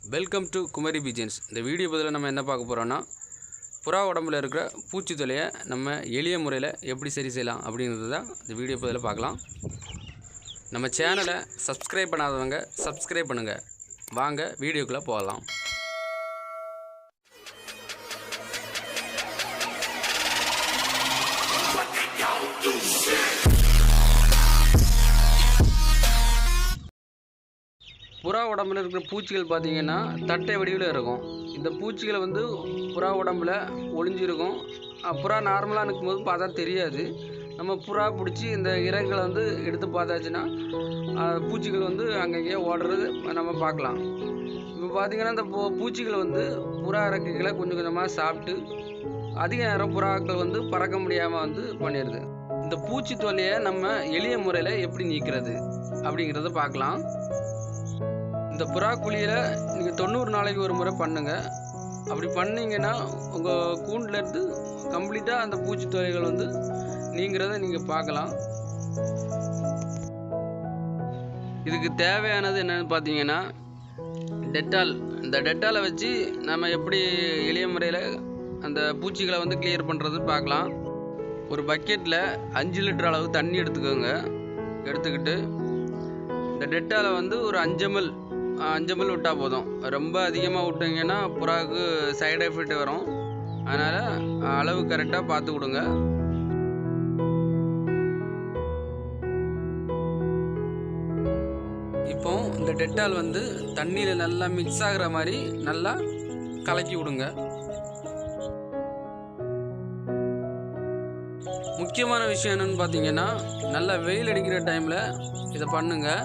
Welcome to Kumari pigeons. இந்த video பதில் நம்ம என்ன பார்க்க போகிறோன்னா, புறா உடம்புல இருக்கிற பூச்சி தொல்லையை நம்ம எளிய முறையில் எப்படி சரி செய்யலாம் அப்படிங்கிறது தான் இந்த வீடியோ பதில் பார்க்கலாம். நம்ம சேனலை சப்ஸ்கிரைப் பண்ணாதவங்க சப்ஸ்கிரைப் பண்ணுங்கள். வாங்க வீடியோக்குள்ளே போகலாம். புறா உடம்புல இருக்கிற பூச்சிகள் பார்த்திங்கன்னா தட்டை வடிவில் இருக்கும். இந்த பூச்சிகளை புறா உடம்புல ஒளிஞ்சிருக்கும். புறா நார்மலாக நிற்கும்போது பார்த்தா தெரியாது. நம்ம புறா பிடிச்சி இந்த இறகுகளை எடுத்து பார்த்தாச்சுன்னா பூச்சிகள் அங்கங்கே ஓடுறது நம்ம பார்க்கலாம். இப்போ பார்த்திங்கன்னா இந்த பூச்சிகள் புறா இறக்கைகளை கொஞ்சம் கொஞ்சமாக சாப்பிட்டு அதிக நேரம் புறாக்கள் பறக்க முடியாமல் பண்ணிடுது. இந்த பூச்சி தொல்லையை நம்ம எளிய முறையில் எப்படி நீக்கிறது அப்படிங்கிறத பார்க்கலாம். இந்த புறா குழியில் நீங்கள் 90 நாளைக்கு ஒரு முறை பண்ணுங்கள். அப்படி பண்ணிங்கன்னா உங்கள் கூண்டிலேருந்து கம்ப்ளீட்டாக அந்த பூச்சி தொல்லைகள் நீங்கிறத நீங்கள் பார்க்கலாம். இதுக்கு தேவையானது என்னென்னு பார்த்தீங்கன்னா டெட்டால். இந்த டெட்டாலை வச்சு நம்ம எப்படி எளிய முறையில் அந்த பூச்சிகளை கிளியர் பண்ணுறது பார்க்கலாம். ஒரு பக்கெட்டில் 5 லிட்டர் அளவு தண்ணி எடுத்துக்கோங்க. எடுத்துக்கிட்டு இந்த டெட்டாலை ஒரு 5 ml விட்டால் போதும். ரொம்ப அதிகமாக விட்டிங்கன்னா புறாவுக்கு சைடு எஃபெக்ட் வரும். அதனால் அளவு கரெக்டாக பார்த்து கொடுங்க. இப்போ இந்த டெட்டால் தண்ணியில் நல்லா மிக்ஸ் ஆகிற மாதிரி நல்லா கலக்கி விடுங்க. முக்கியமான விஷயம் என்னென்னு பார்த்தீங்கன்னா, நல்லா வெயில் அடிக்கிற டைமில் இதை பண்ணுங்கள்.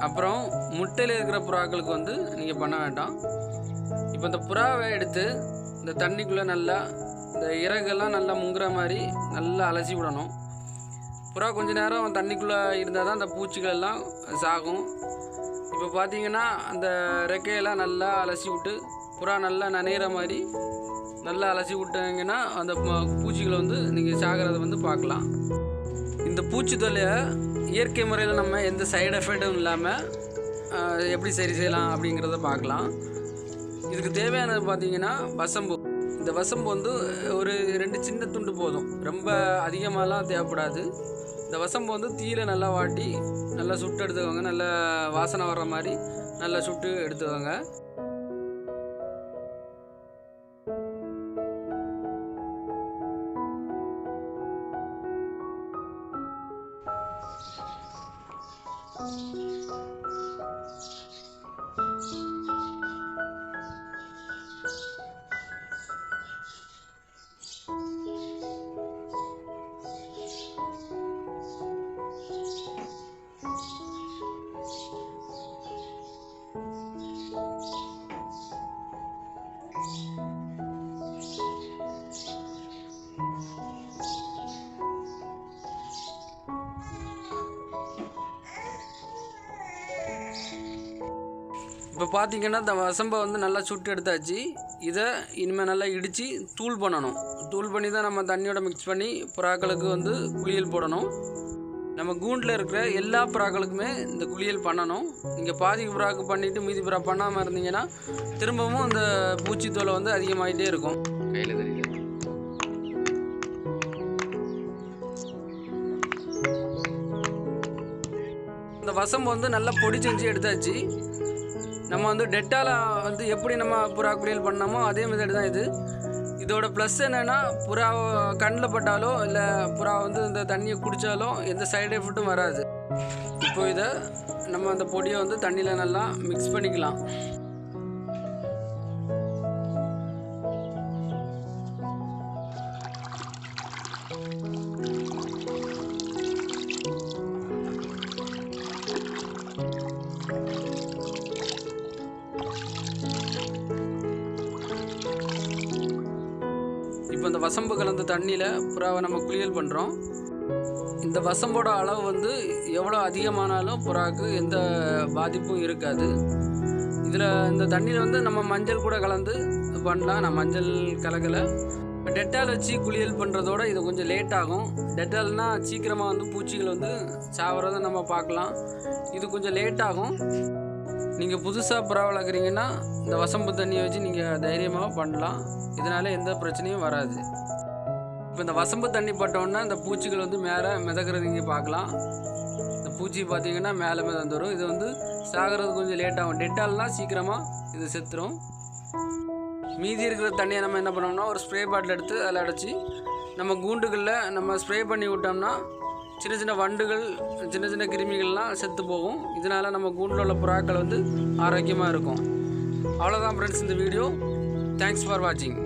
அப்புறம் முட்டையில் இருக்கிற புறாக்களுக்கு நீங்கள் பண்ண வேண்டாம். இப்போ இந்த புறாவை எடுத்து இந்த தண்ணிக்குள்ளே நல்லா இந்த இறகெல்லாம் நல்லா முங்குற மாதிரி நல்லா அலசி விடணும். புறா கொஞ்சம் நேரம் தண்ணிக்குள்ளே இருந்தால் தான் அந்த பூச்சிகள் எல்லாம் சாகும். இப்போ பார்த்தீங்கன்னா அந்த ரெக்கையெல்லாம் நல்லா அலசி விட்டு புறா நல்லா நனைகிற மாதிரி நல்லா அலசி விட்டாங்கன்னா அந்த பூச்சிகளை நீங்கள் சாகிறத பார்க்கலாம். இந்த பூச்சி தொல்லையை இயற்கை முறையில் நம்ம எந்த சைடு எஃபெக்டும் இல்லாமல் எப்படி சரி செய்யலாம் அப்படிங்கிறத பார்க்கலாம். இதுக்கு தேவையானது பார்த்திங்கன்னா வசம்பு. இந்த வசம்பு ஒரு 2 சின்ன துண்டு போதும். ரொம்ப அதிகமாகலாம் தேவைப்படாது. இந்த வசம்பு தீயில நல்லா வாட்டி நல்லா சுட்டு எடுத்துக்கோங்க. நல்லா வாசனை வர்ற மாதிரி நல்லா சுட்டு எடுத்துக்கோங்க. இப்போ பார்த்தீங்கன்னா இந்த வசம்பை நல்லா சுட்டு எடுத்தாச்சு. இதை இனிமேல் நல்லா இடித்து தூள் பண்ணணும். தூள் பண்ணி தான் நம்ம தண்ணியோட மிக்ஸ் பண்ணி புறாக்களுக்கு குளியல் போடணும். நம்ம கூண்டில் இருக்கிற எல்லா புறாக்களுக்குமே இந்த குளியல் பண்ணணும். நீங்கள் பாதி புறாக்கு பண்ணிவிட்டு மீதி புறா பண்ணாமல் இருந்தீங்கன்னா திரும்பவும் அந்த பூச்சி தொல்லை அதிகமாகிட்டே இருக்கும். கையில் தெரியல. இந்த வசம்பு நல்லா பொடி செஞ்சு எடுத்தாச்சு. நம்ம டெட்டாலை எப்படி நம்ம புறா குளியல் பண்ணாமோ அதே மெத்தட் தான் இது. இதோட ப்ளஸ் என்னென்னா, புறா கண்ணில் பட்டாலோ இல்லை புறா இந்த தண்ணியை குடித்தாலோ எந்த சைடு எஃபெக்ட்டும் வராது. இப்போ இதை நம்ம அந்த பொடியை தண்ணியில் நல்லா மிக்ஸ் பண்ணிக்கலாம். இப்போ இந்த வசம்பு கலந்த தண்ணியில் புறாவை நம்ம குளியல் பண்ணுறோம். இந்த வசம்போட அளவு எவ்வளோ அதிகமானாலும் புறாவுக்கு எந்த பாதிப்பும் இருக்காது. இதில் இந்த தண்ணியில் நம்ம மஞ்சள் கூட கலந்து பண்ணலாம். நான் மஞ்சள் கலக்கலை. டெட்டால் வச்சு குளியல் பண்ணுறதோட இது கொஞ்சம் லேட் ஆகும். டெட்டால்னால் சீக்கிரமாக பூச்சிகள் சாவறதை நம்ம பார்க்கலாம். இது கொஞ்சம் லேட் ஆகும். நீங்கள் புதுசாக புறா வளர்க்குறீங்கன்னா இந்த வசம்பு தண்ணியை வச்சு நீங்கள் தைரியமாக பண்ணலாம். இதனால் எந்த பிரச்சனையும் வராது. இப்போ இந்த வசம்பு தண்ணி பட்டோன்னா இந்த பூச்சிகள் வந்து மேலே மிதக்கிறது இங்கே பார்க்கலாம். இந்த பூச்சி பார்த்திங்கன்னா மேலே மிதந்துடும். இது வந்து சாகிறது கொஞ்சம் லேட் ஆகும். டெட்டால்னால் சீக்கிரமாக இது செத்துரும். மீதி இருக்கிற தண்ணியை நம்ம என்ன பண்ணோம்னா ஒரு ஸ்ப்ரே பாட்டில் எடுத்து அதில் அடைச்சி நம்ம கூண்டுகளில் நம்ம ஸ்ப்ரே பண்ணி விட்டோம்னா சின்ன சின்ன வண்டுகள் சின்ன சின்ன கிருமிகள்லாம் செத்து போகும். இதனால் நம்ம கூண்டில் உள்ள புறாக்கள் வந்து ஆரோக்கியமாக இருக்கும். அவ்வளோதான் ஃப்ரெண்ட்ஸ் இந்த வீடியோ. தேங்க்ஸ் ஃபார் வாட்சிங்.